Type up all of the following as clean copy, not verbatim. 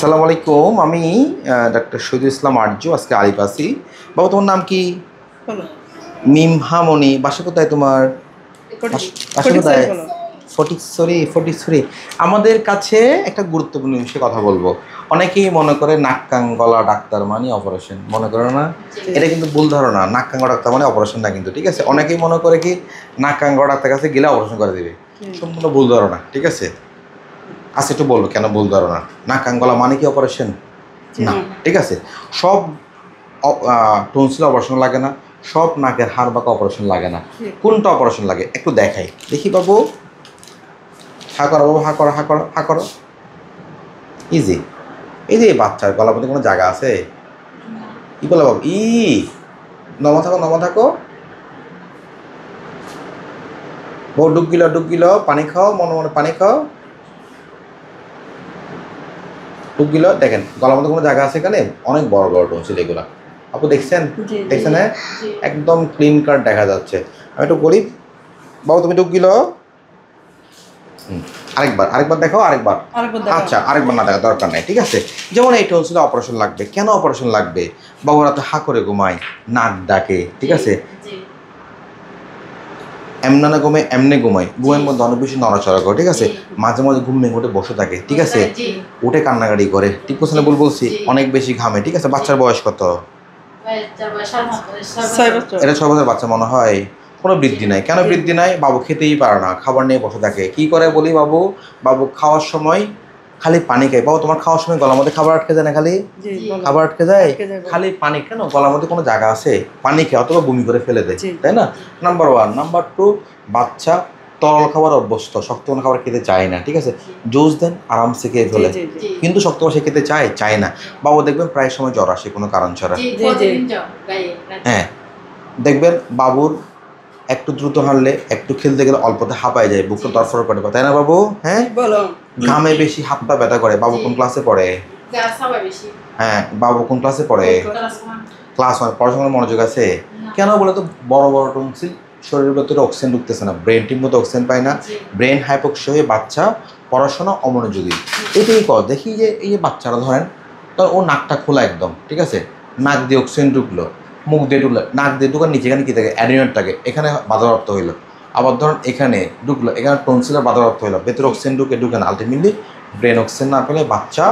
আসসালামু আলাইকুম। আমি ডাক্তার শহীদুল ইসলাম আরজু, আজকে আলিপ আছি। বাবা, তোমার নাম কি? মিমহামণি। বাসা কোথায় তোমার? বাসা কোথায়? ফটিকছড়ি। আমাদের কাছে একটা গুরুত্বপূর্ণ বিষয়ে কথা বলবো। অনেকেই মনে করে নাক কান গলা ডাক্তার মানে অপারেশন, মনে করে না? এটা কিন্তু ভুল ধারণা। নাক কান গলা ডাক্তার মানে অপারেশন না কিন্তু, ঠিক আছে? অনেকেই মনে করে কি নাক কান গলা ডাক্তার কাছে গেলে অপারেশন করে দেবে। সম্পূর্ণ ভুল ধারণা, ঠিক আছে? আচ্ছা, একটু বলবো কেন ভুল ধারণা। নাক কান গলা মানে কি অপারেশন না, ঠিক আছে? সব টনসিল অপারেশন লাগে না, সব নাকের হাড় বাঁকা অপারেশন লাগে না। কোনটা অপারেশন লাগে একটু দেখাই, দেখি বাবু। হা করো বাবু, হা করো, হা করো, হা করো। ইজি। এই যে বাচ্চার গলার মধ্যে কোনো জায়গা আছে? ই বলো বাবু, নমা থাকো, নমা থাকো। বউ ডুব গিল, পানি খাও, মনে মনে পানি খাও। ডুব গিল। দেখেন গলার মধ্যে কোনো জায়গা আছে এখানে? অনেক বড় বড় টনসিল এগুলা। আপু দেখছেন? দেখছেন? হ্যাঁ, একদম ক্লিন কাট দেখা যাচ্ছে। আমি একটু বলি, বাবু তুমি ডুব গিল। আরেকবার দেখো, আরেকবার। আচ্ছা, আরেকবার না দেখা দরকার নাই, ঠিক আছে? যেমন এই টনসিলে অপারেশন লাগবে। কেন অপারেশন লাগবে? বাবুরা তো হা করে ঘুমায়, নাক ডাকে, ঠিক আছে? এমনা না ঘুমায়, এমনি ঘুমায়। ঘুমের মধ্যে অনেক বেশি নড়াচড়া করে, ঠিক আছে? মাঝে মাঝে ঘুম ভেঙে উঠে বসে থাকে, ঠিক আছে? উঠে কান্নাকাটি করে, ঠিক বলছি না ভুল বলছি? অনেক বেশি ঘামে, ঠিক আছে? বাচ্চার বয়স কত? এটা 6 বছর বাচ্চা মনে হয়। কোনো বৃদ্ধি নাই। কেন বৃদ্ধি নাই? বাবু খেতেই পারে না, খাবার নিয়ে বসে থাকে। কি করে বলি বাবু? বাবু খাওয়ার সময় খালি পানি খায়। বাবু তোমার খাওয়ার সময় গলার মধ্যে খাবার আটকে যায় না? খালি খাবার আটকে যায়, খালি পানি। কেন? গলার মধ্যে কোনো জায়গা আছে? পানি খেয়ে অথবা বমি করে ফেলে দেয়, তাই না? নাম্বার 1। নাম্বার 2, বাচ্চা তরল খাবার অভ্যস্ত, শক্ত কোনো খাবার খেতে চায় না, ঠিক আছে? জুস দেন, আরামসে খেয়ে ফেলে। কিন্তু শক্ত খাবার সে খেতে চায় না। বাবু দেখবেন প্রায় সময় জ্বর আসে কোনো কারণ ছাড়া। হ্যাঁ, দেখবেন বাবুর একটু দ্রুত হাঁটলে, একটু খেলতে গেলে অল্পতে হাঁপায় যায়, বুকটা তরফর করে, তাই না বাবু? হ্যাঁ, ঘামে বেশি, হাত পা ব্যথা করে। বাবু কোন ক্লাসে পড়ে? হ্যাঁ, বাবু কোন ক্লাসে পড়ে? ক্লাস 1। পড়াশোনার মনোযোগ আছে? কেন বলে তো? বড় বড় টনসিল, শরীরের ভেতরে অক্সিজেন ঢুকতেছে না, ব্রেন ঠিক মতো অক্সিজেন পায় না, ব্রেন হাইপক্সিয়া হয়ে বাচ্চা পড়াশোনা অমনোযোগী। এটাই কর। দেখি যে এই যে বাচ্চারা ধরেন, তখন ও নাকটা খোলা একদম, ঠিক আছে? নাক দিয়ে অক্সিজেন ঢুকলো, মুখ দিয়ে ঢুকলো, নাক দিয়ে ঢুকার নিচে এখানে কী থাকে? অ্যাডিনয়েড থাকে, এখানে বাধাপ্রাপ্ত হইলো। আবার ধরুন এখানে ঢুকলো, এখানে টনসিলের বাধাপ্রাপ্ত হইলো, ভেতরে অক্সিজেন ঢুকে না, আলটিমেটলি ব্রেন অক্সিজেন না পেলে বাচ্চা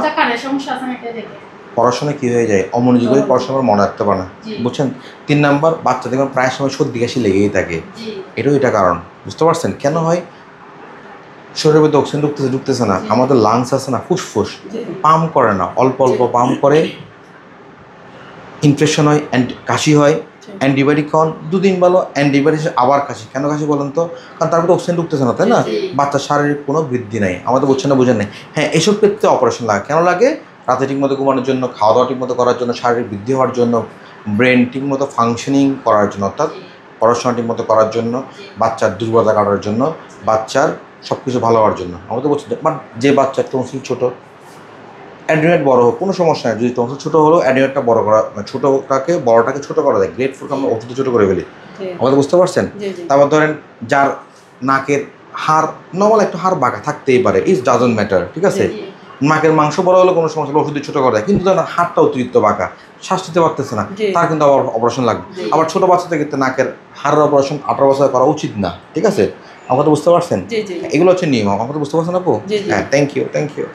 পড়াশোনা কী হয়ে যায়? অমনোযোগী হয়ে পড়াশোনার মনে রাখতে পারে না, বুঝছেন? 3 নাম্বার, বাচ্চা দেখবেন প্রায় সময় সর্দি কাশি লেগেই থাকে। এটা কারণ, বুঝতে পারছেন কেন হয়? শরীরের মধ্যে অক্সিজেন ঢুকতেছে না। আমাদের লাংস আছে না, ফুসফুস পাম্প করে না, অল্প অল্প পাম্প করে, ইনফেকশন হয়, কাশি হয়। অ্যান্টিবায়োটিক খাওয়ান, 2 দিন ভালো, অ্যান্টিবায়োটিক আবার কাশি। কেন কাশি বলেন তো? কারণ তার মধ্যে অক্সিজেন ঢুকতেছে না, তাই না? বাচ্চার শারীরিক কোনো বৃদ্ধি নাই। আমাদের বুঝছেন না, বুঝেন নাই? হ্যাঁ, এসব ক্ষেত্রে অপারেশন লাগে। কেন লাগে? রাতে ঠিকমতো ঘুমানোর জন্য, খাওয়া দাওয়া ঠিকমতো করার জন্য, শারীরিক বৃদ্ধি হওয়ার জন্য, ব্রেন ঠিকমতো ফাংশনিং করার জন্য, অর্থাৎ পড়াশোনা ঠিকমতো করার জন্য, বাচ্চার দুর্বলতা কাটার জন্য, বাচ্চার সব কিছু ভালো হওয়ার জন্য। আমাদের বুঝছেন? বাট যে বাচ্চার টনসিল ছোটো, অ্যাড্রিনেট বড় হোক, কোনো সমস্যা নেই। যদি টনসিল ছোটো হলেও অ্যাড্রিনেটটা বড় করা, বড়টাকে ছোটো করা যায়। গ্রেট ফুড আমরা ওষুধে ছোটো করে ফেলি। আমাদের বুঝতে পারছেন? তারপর ধরেন যার নাকের হাড় নর্মাল, একটু হাড় বাঁকা থাকতেই পারে, ইটস ডাজন্ট ম্যাটার, ঠিক আছে? নাকের মাংস বড় হলে কোনো সমস্যা, ওষুধে ছোটো করা যায়। কিন্তু ধরেন হাড়টা অতিরিক্ত বাঁকা, শ্বাস নিতে পারতেছে না, তার কিন্তু আবার অপারেশন লাগবে। আবার ছোটো বাচ্চাদের ক্ষেত্রে নাকের হাড়ের অপারেশন 18 বছর করা উচিত না, ঠিক আছে? আমাকে তো বুঝতে পারছেন? এগুলো হচ্ছে নিয়ম। আমাকে তো বুঝতে পারছেন আপু? হ্যাঁ, থ্যাংক ইউ।